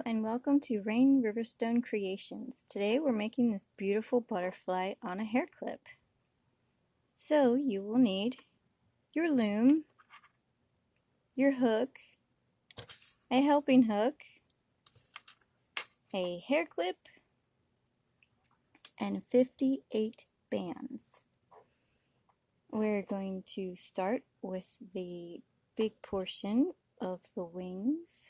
and welcome to Rayne Riverstone Creations. Today we're making this beautiful butterfly on a hair clip. So you will need your loom, your hook, a helping hook, a hair clip, and 58 bands. We're going to start with the big portion of the wings.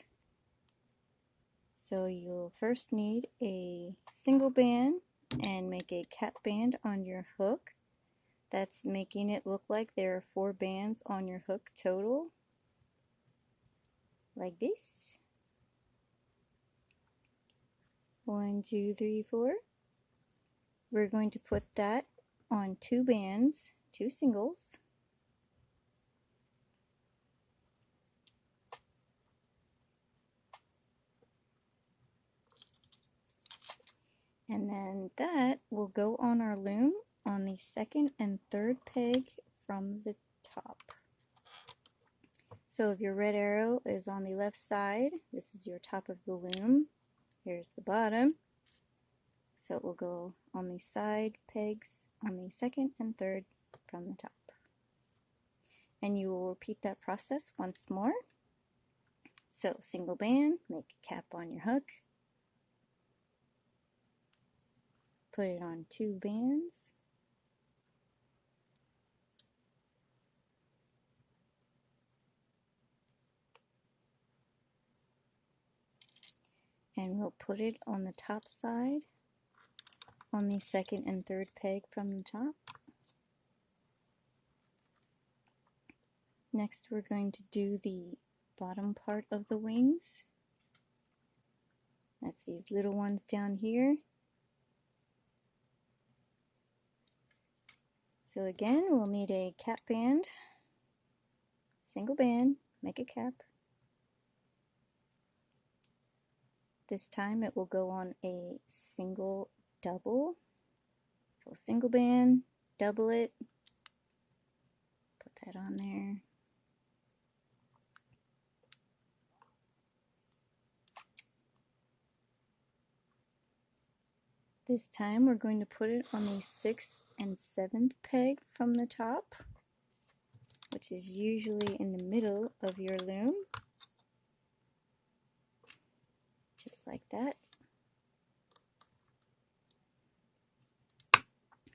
So you'll first need a single band and make a cap band on your hook. That's making it look like there are 4 bands on your hook total, like this. 1, 2, 3, 4. We're going to put that on 2 bands, 2 singles. And then that will go on our loom on the 2nd and 3rd peg from the top. So if your red arrow is on the left side, this is your top of the loom. Here's the bottom. So it will go on the side pegs on the 2nd and 3rd from the top. And you will repeat that process once more. So single band, make a cap on your hook. Put it on 2 bands. And we'll put it on the top side on the 2nd and 3rd peg from the top. Next we're going to do the bottom part of the wings. That's these little ones down here. So again, we'll need a cap band, single band, make a cap. This time it will go on a single double. So single band, double it, put that on there. This time we're going to put it on the 6th and 7th peg from the top, which is usually in the middle of your loom. Just like that.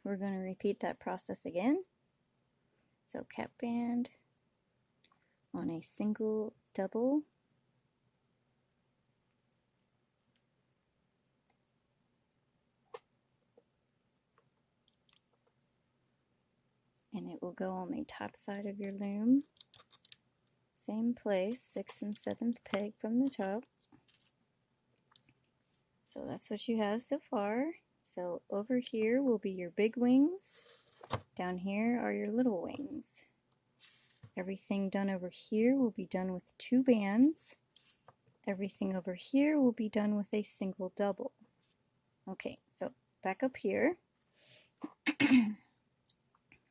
We're going to repeat that process again. So cap band on a single double. And it will go on the top side of your loom. Same place, 6th and 7th peg from the top. So that's what you have so far. So over here will be your big wings. Down here are your little wings. Everything done over here will be done with 2 bands. Everything over here will be done with a single double. Okay, so back up here.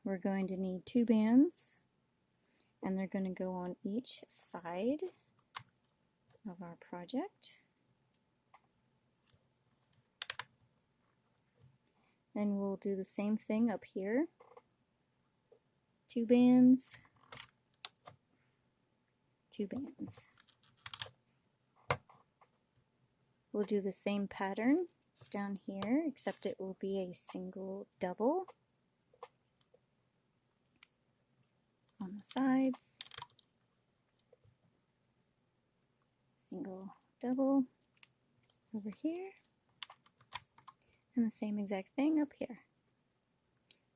We're going to need 2 bands, and they're going to go on each side of our project. Then we'll do the same thing up here. 2 bands, 2 bands. We'll do the same pattern down here, except it will be a single double on the sides. Single double over here. And the same exact thing up here.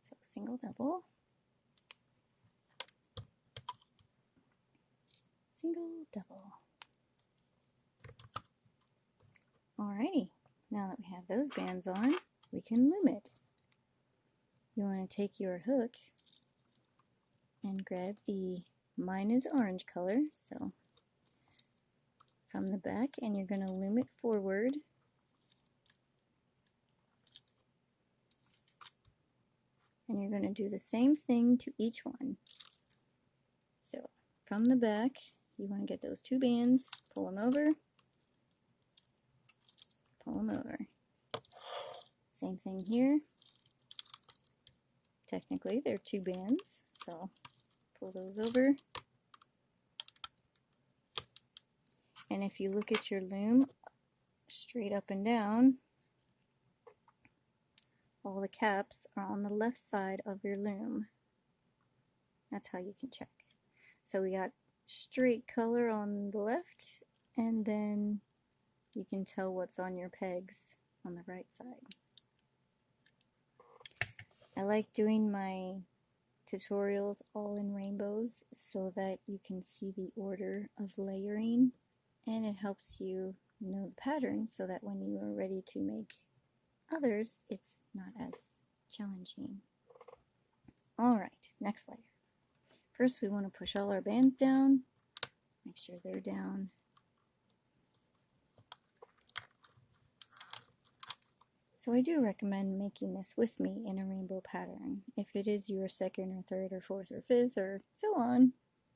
So single double, single double. Alrighty, now that we have those bands on, we can loom it. You want to take your hook and grab mine is orange color, so from the back, and you're going to loom it forward. And you're going to do the same thing to each one. So from the back, you want to get those 2 bands, pull them over, pull them over. Same thing here. Technically, they're 2 bands, so pull those over. And if you look at your loom straight up and down, all the caps are on the left side of your loom. That's how you can check. So we got straight color on the left, and then you can tell what's on your pegs on the right side. I like doing my tutorials all in rainbows so that you can see the order of layering, and it helps you know the pattern so that when you are ready to make others, it's not as challenging. Alright, next layer. First we want to push all our bands down, make sure they're down. So I do recommend making this with me in a rainbow pattern. If it is your second or third or fourth or fifth or so on,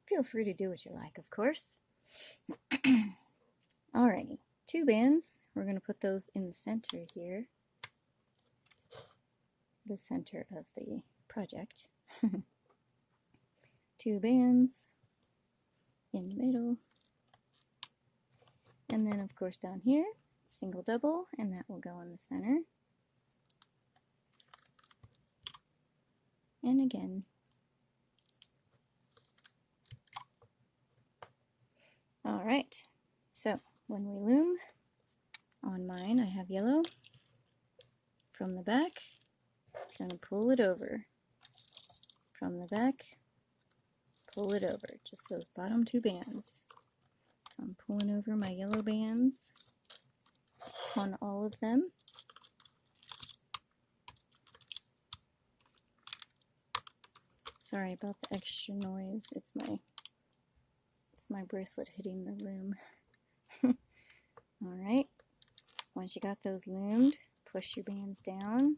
feel free to do what you like, of course. Alrighty, 2 bands. We're going to put those in the center here. The center of the project. 2 bands in the middle. And then of course down here, single double, and that will go in the center. And again. Alright, so when we loom, on mine I have yellow. From the back, I'm going to pull it over. From the back, pull it over. Just those bottom 2 bands. So I'm pulling over my yellow bands on all of them. Sorry about the extra noise. It's my bracelet hitting the loom. Alright, once you got those loomed, push your bands down.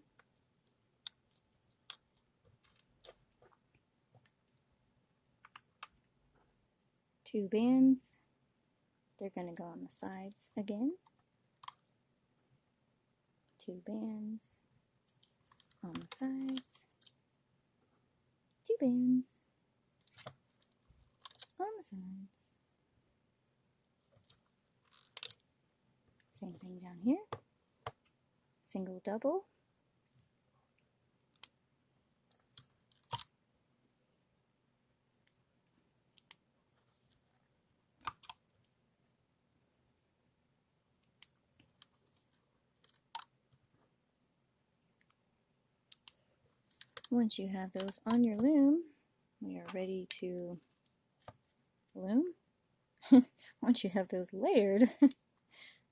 Two bands. They're going to go on the sides again. 2 bands on the sides. 2 bands on the sides. Same thing down here. Single double. Once you have those on your loom, we are ready to loom. Once you have those layered,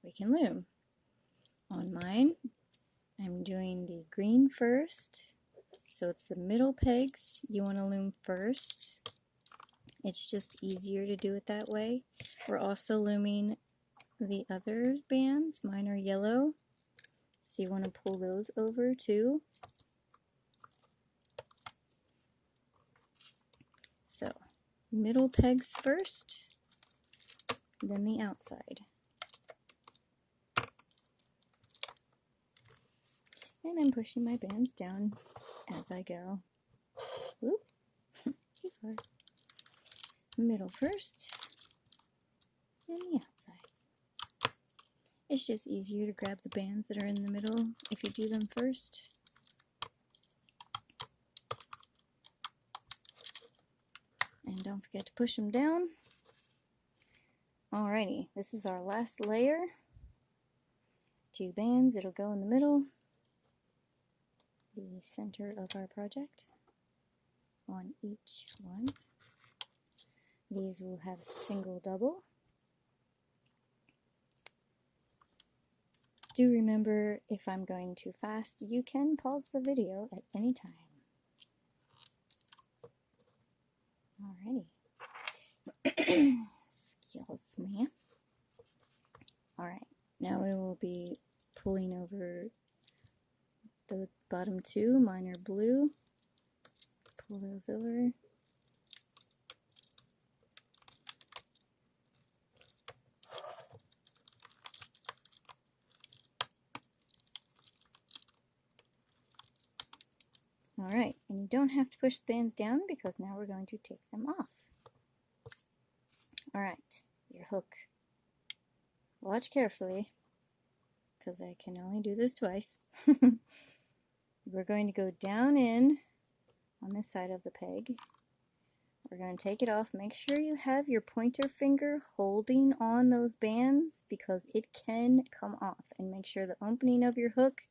we can loom. On mine, I'm doing the green first, so it's the middle pegs you want to loom first. It's just easier to do it that way. We're also looming the other bands. Mine are yellow, so you want to pull those over too. So, middle pegs first, then the outside. And I'm pushing my bands down as I go. Whoop, too far. Middle first, and the outside. It's just easier to grab the bands that are in the middle if you do them first. And don't forget to push them down. Alrighty, this is our last layer. 2 bands, it'll go in the middle, the center of our project, on each one. These will have single double. Do remember, if I'm going too fast, you can pause the video at any time. Alrighty. Skills, man. Alright, now we will be pulling over the bottom 2. Mine are blue. Pull those over. Alright, and you don't have to push the bands down because now we're going to take them off. Alright, your hook. Watch carefully, because I can only do this twice. We're going to go down in on this side of the peg. We're going to take it off. Make sure you have your pointer finger holding on those bands because it can come off. And make sure the opening of your hook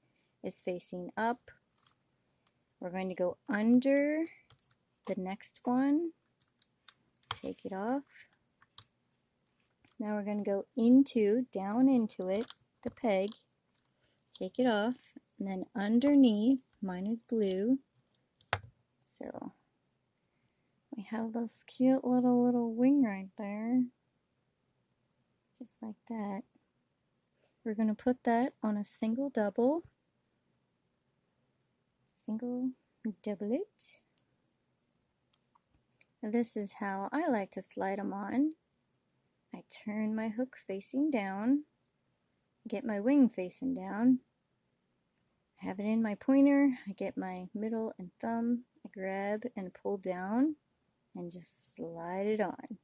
is facing up. We're going to go under the next one. Take it off. Now we're going to go down into it, the peg. Take it off. And then underneath, mine is blue. So we have this cute little wing right there. Just like that. We're going to put that on a single double. Single double it. This is how I like to slide them on. I turn my hook facing down, get my wing facing down, have it in my pointer, I get my middle and thumb, I grab and pull down and just slide it on.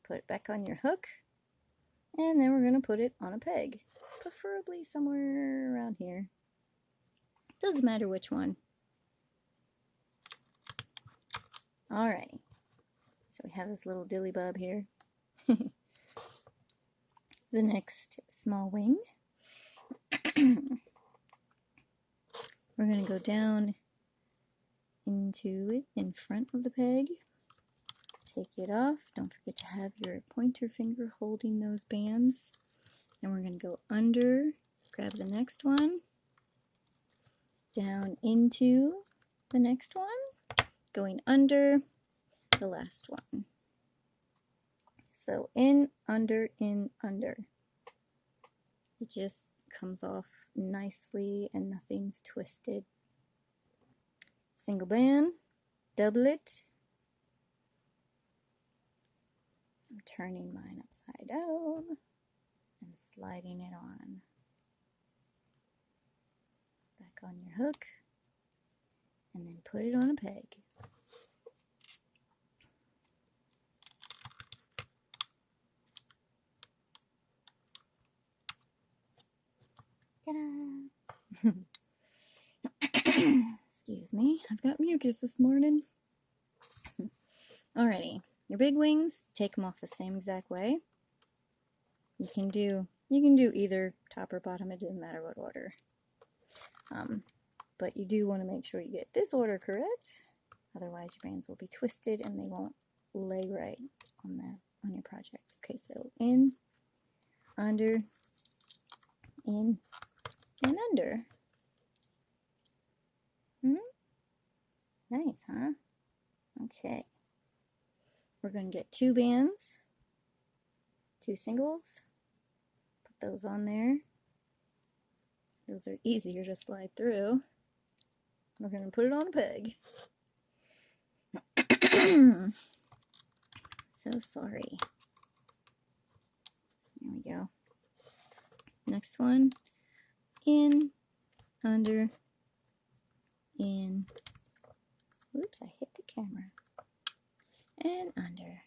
Put it back on your hook, and then we're going to put it on a peg, preferably somewhere around here. Doesn't matter which one. Alright, so we have this little dilly bob here. The next small wing. We're going to go down into it in front of the peg. Take it off. Don't forget to have your pointer finger holding those bands. And we're going to go under, grab the next one, down into the next one, going under the last one. So in, under, in, under. It just comes off nicely and nothing's twisted. Single band, double it. I'm turning mine upside down and sliding it on. Back on your hook and then put it on a peg. Ta-da! Excuse me, I've got mucus this morning. Alrighty, your big wings, take them off the same exact way. You can do either top or bottom, it doesn't matter what order. But you do want to make sure you get this order correct, otherwise your bands will be twisted and they won't lay right on your project. Okay, so in, under, in, and under. Nice, huh? Okay. We're going to get 2 bands, 2 singles, put those on there. Those are easier to slide through. We're going to put it on a peg. So sorry. There we go. Next one. In, under, in. Oops, I hit the camera. And under.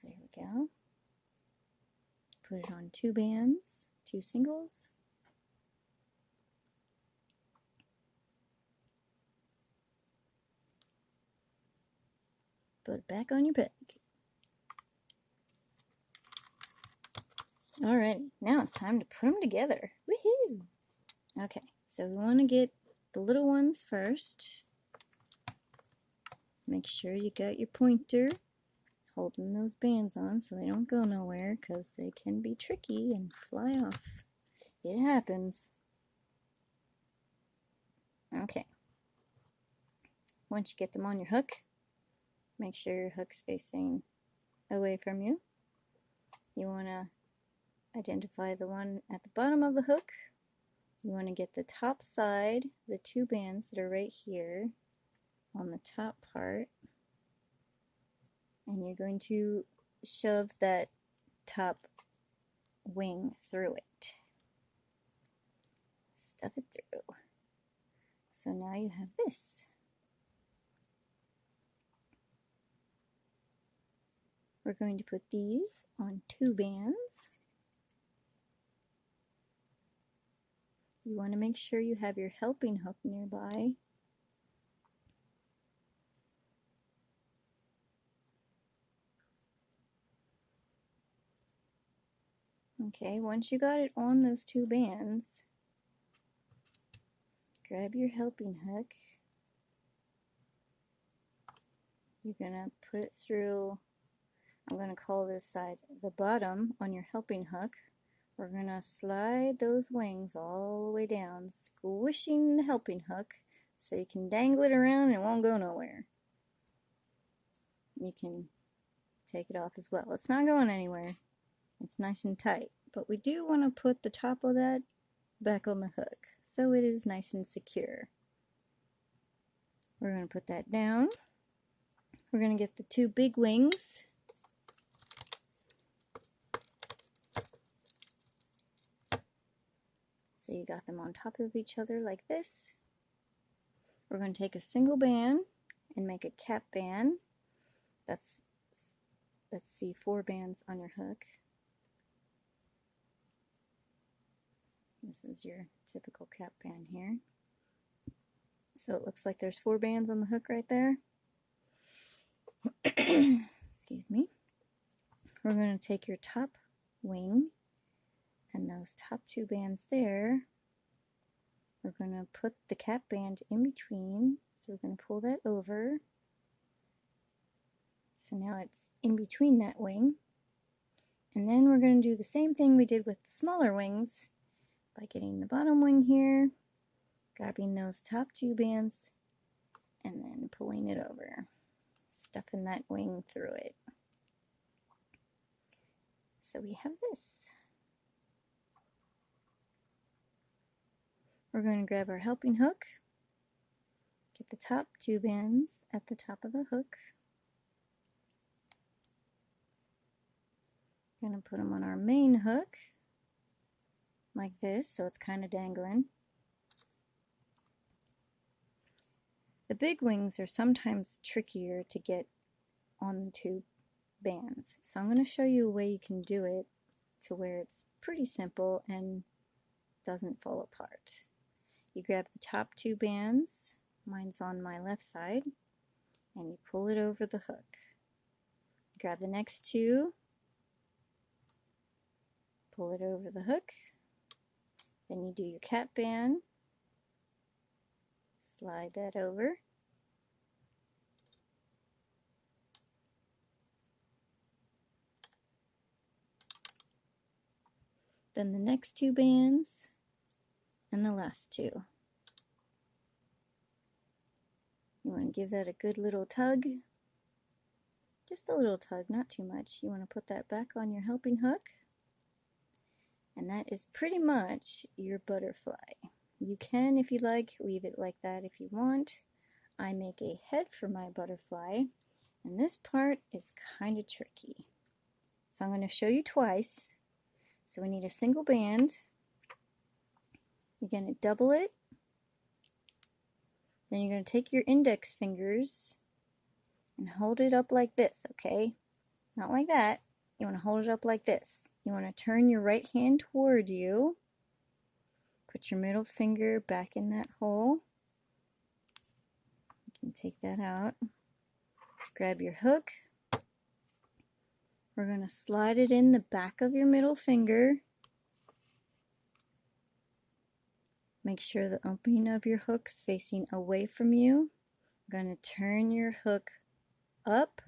There we go. Put it on 2 bands, 2 singles. Put it back on your peg. Alright, now it's time to put them together. Woohoo! Okay, so we want to get the little ones first. Make sure you got your pointer holding those bands on so they don't go nowhere because they can be tricky and fly off. It happens. Okay. Once you get them on your hook, make sure your hook's facing away from you. You want to identify the one at the bottom of the hook. You want to get the top side, the 2 bands that are right here on the top part, and you're going to shove that top wing through it. stuff it through. So now you have this. We're going to put these on 2 bands. You want to make sure you have your helping hook nearby. Okay, once you got it on those 2 bands, grab your helping hook. You're going to put it through, I'm going to call this side the bottom on your helping hook. We're going to slide those wings all the way down, squishing the helping hook so you can dangle it around and it won't go nowhere. You can take it off as well. It's not going anywhere. It's nice and tight. But we do want to put the top of that back on the hook so it is nice and secure. We're going to put that down. We're going to get the 2 big wings. So you got them on top of each other like this. We're going to take a single band and make a cap band. That's the 4 bands on your hook. This is your typical cap band here. So it looks like there's 4 bands on the hook right there. Excuse me. We're going to take your top wing and those top 2 bands there. We're going to put the cap band in between. So we're going to pull that over. So now it's in between that wing. And then we're going to do the same thing we did with the smaller wings by getting the bottom wing here, grabbing those top 2 bands, and then pulling it over, stuffing that wing through it. So we have this. We're going to grab our helping hook, get the top 2 bands at the top of the hook. Going to put them on our main hook like this, so it's kind of dangling. The big wings are sometimes trickier to get on the 2 bands, so I'm going to show you a way you can do it to where it's pretty simple and doesn't fall apart. You grab the top 2 bands, mine's on my left side, and you pull it over the hook. Grab the next 2, pull it over the hook. Then you do your cap band, slide that over. Then the next 2 bands, and the last 2. You want to give that a good little tug. Just a little tug, not too much. You want to put that back on your helping hook. And that is pretty much your butterfly. You can, if you like, leave it like that if you want. I make a head for my butterfly, and this part is kind of tricky. So I'm going to show you twice. So we need a single band. You're going to double it. Then you're going to take your index fingers and hold it up like this, okay? Not like that. You want to hold it up like this. You want to turn your right hand toward you. Put your middle finger back in that hole. You can take that out. Grab your hook. We're going to slide it in the back of your middle finger. Make sure the opening of your hook's facing away from you. You're going to turn your hook up.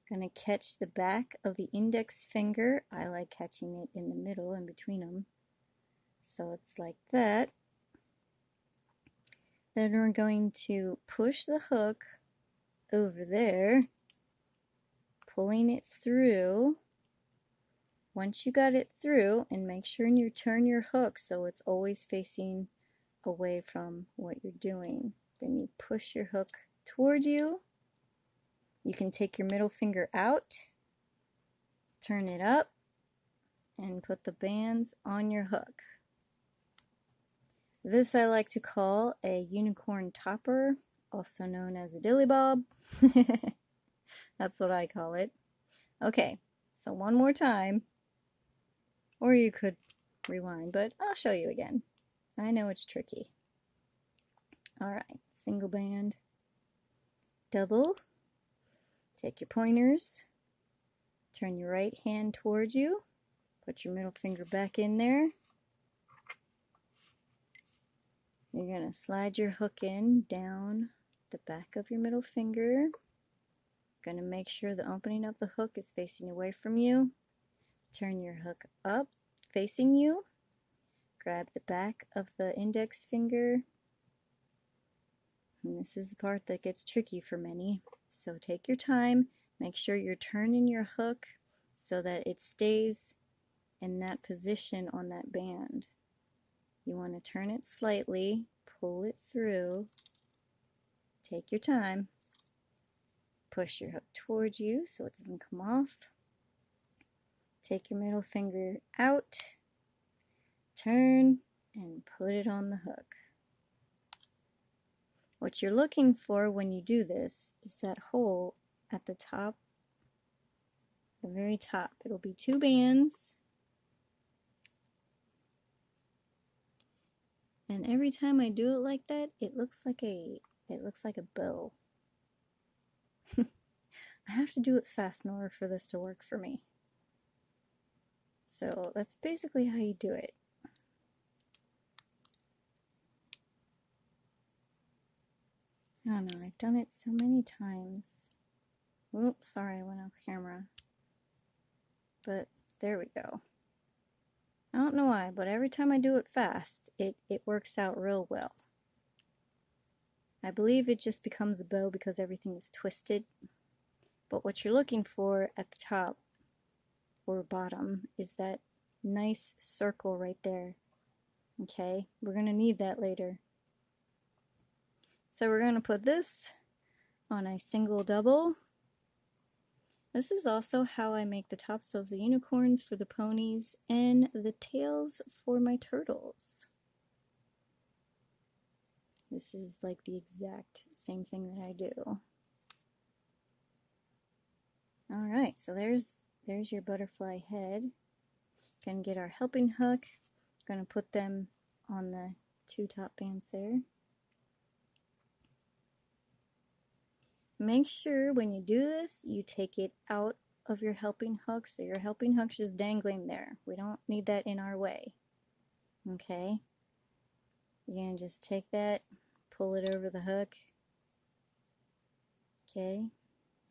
Going to catch the back of the index finger. I like catching it in the middle in between them. So it's like that. Then we're going to push the hook over there, pulling it through. Once you got it through, and make sure you turn your hook so it's always facing away from what you're doing. Then you push your hook toward you. You can take your middle finger out, turn it up, and put the bands on your hook. This I like to call a unicorn topper, also known as a dilly bob. That's what I call it. Okay, so one more time, or you could rewind, but I'll show you again. I know it's tricky. Alright, single band, double, take your pointers, turn your right hand towards you, put your middle finger back in there. You're going to slide your hook in down the back of your middle finger. Going to make sure the opening of the hook is facing away from you. Turn your hook up, facing you. Grab the back of the index finger. And this is the part that gets tricky for many. So take your time. Make sure you're turning your hook so that it stays in that position on that band. You want to turn it slightly, pull it through, take your time, push your hook towards you so it doesn't come off, take your middle finger out, turn, and put it on the hook. What you're looking for when you do this is that hole at the top, the very top. It'll be 2 bands. And every time I do it like that, it looks like a bow. I have to do it fast in order for this to work for me. So that's basically how you do it. I don't know, I've done it so many times. Oops, sorry, I went off camera. But there we go. I don't know why, but every time I do it fast, it works out real well. I believe it just becomes a bow because everything is twisted. But what you're looking for at the top or bottom is that nice circle right there. Okay, we're going to need that later. So we're going to put this on a single double. This is also how I make the tops of the unicorns for the ponies and the tails for my turtles. This is like the exact same thing that I do. Alright, so there's your butterfly head. Gonna get our helping hook. Gonna put them on the 2 top bands there. Make sure when you do this, you take it out of your helping hook, so your helping hook's just dangling there. We don't need that in our way. Okay? You're going to just take that, pull it over the hook. Okay?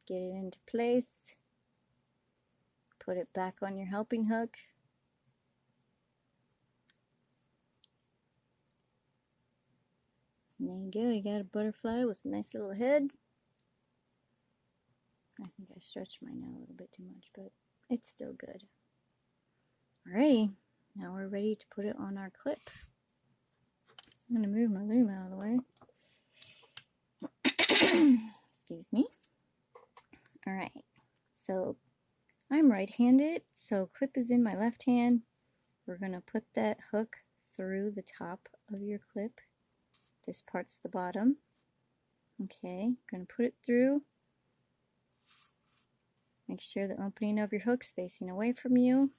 Get it into place. Put it back on your helping hook. And there you go. You got a butterfly with a nice little head. I think I stretched mine out a little bit too much, but it's still good. Alrighty, now we're ready to put it on our clip. I'm going to move my loom out of the way. Excuse me. Alright, so I'm right-handed, so clip is in my left hand. We're going to put that hook through the top of your clip. This part's the bottom. Okay, going to put it through. Make sure the opening of your hook's facing away from you.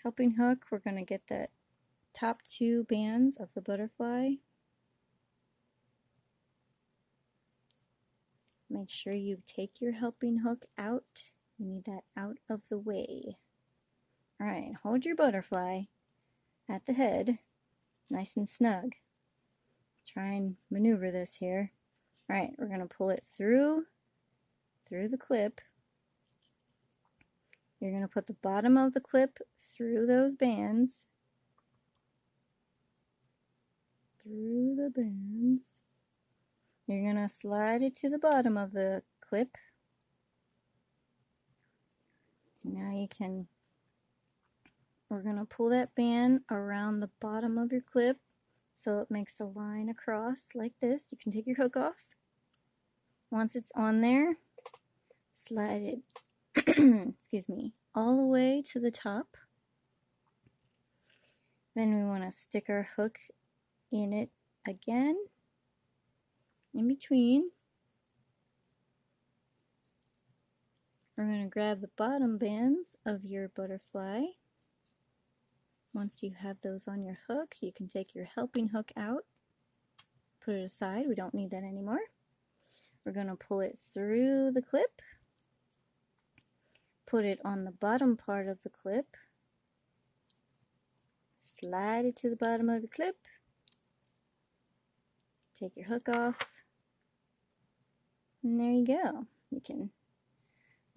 Helping hook, we're going to get the top 2 bands of the butterfly. Make sure you take your helping hook out. You need that out of the way. Alright, hold your butterfly at the head, nice and snug. Try and maneuver this here. Alright, we're going to pull it through the clip. You're going to put the bottom of the clip through those bands. Through the bands. You're going to slide it to the bottom of the clip. Now we're going to pull that band around the bottom of your clip so it makes a line across like this. You can take your hook off. Once it's on there, slide it excuse me, all the way to the top. Then we want to stick our hook in it again, in between. We're going to grab the bottom bands of your butterfly. Once you have those on your hook, you can take your helping hook out, put it aside. We don't need that anymore. We're going to pull it through the clip, put it on the bottom part of the clip, slide it to the bottom of the clip, take your hook off, and there you go. You can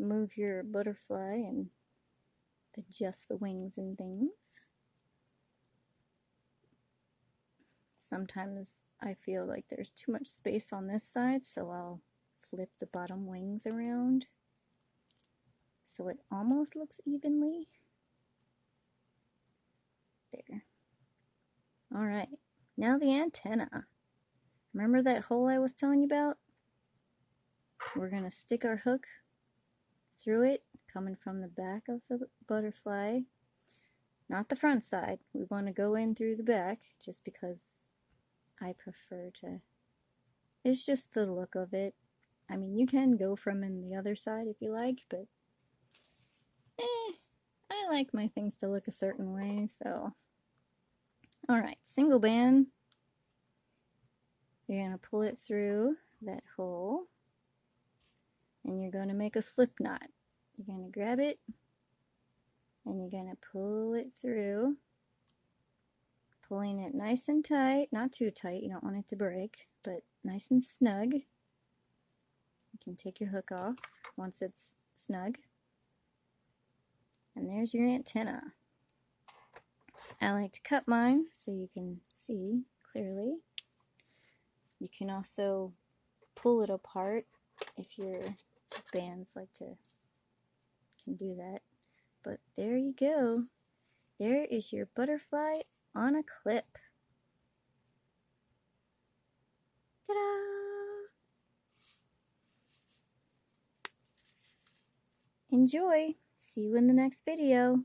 move your butterfly and adjust the wings and things. Sometimes I feel like there's too much space on this side, so I'll flip the bottom wings around so it almost looks evenly. There. Alright, now the antenna. Remember that hole I was telling you about? We're going to stick our hook through it, coming from the back of the butterfly, not the front side. We want to go in through the back just because I prefer to. It's just the look of it. I mean, you can go from in the other side if you like, but I like my things to look a certain way, so. Alright, single band. You're going to pull it through that hole, and you're going to make a slip knot. You're going to grab it, and you're going to pull it through, pulling it nice and tight, not too tight, you don't want it to break, but nice and snug. You can take your hook off once it's snug. And there's your antenna. I like to cut mine so you can see clearly. You can also pull it apart if your bands like to, can do that. But there you go. There is your butterfly on a clip. Ta-da! Enjoy! See you in the next video.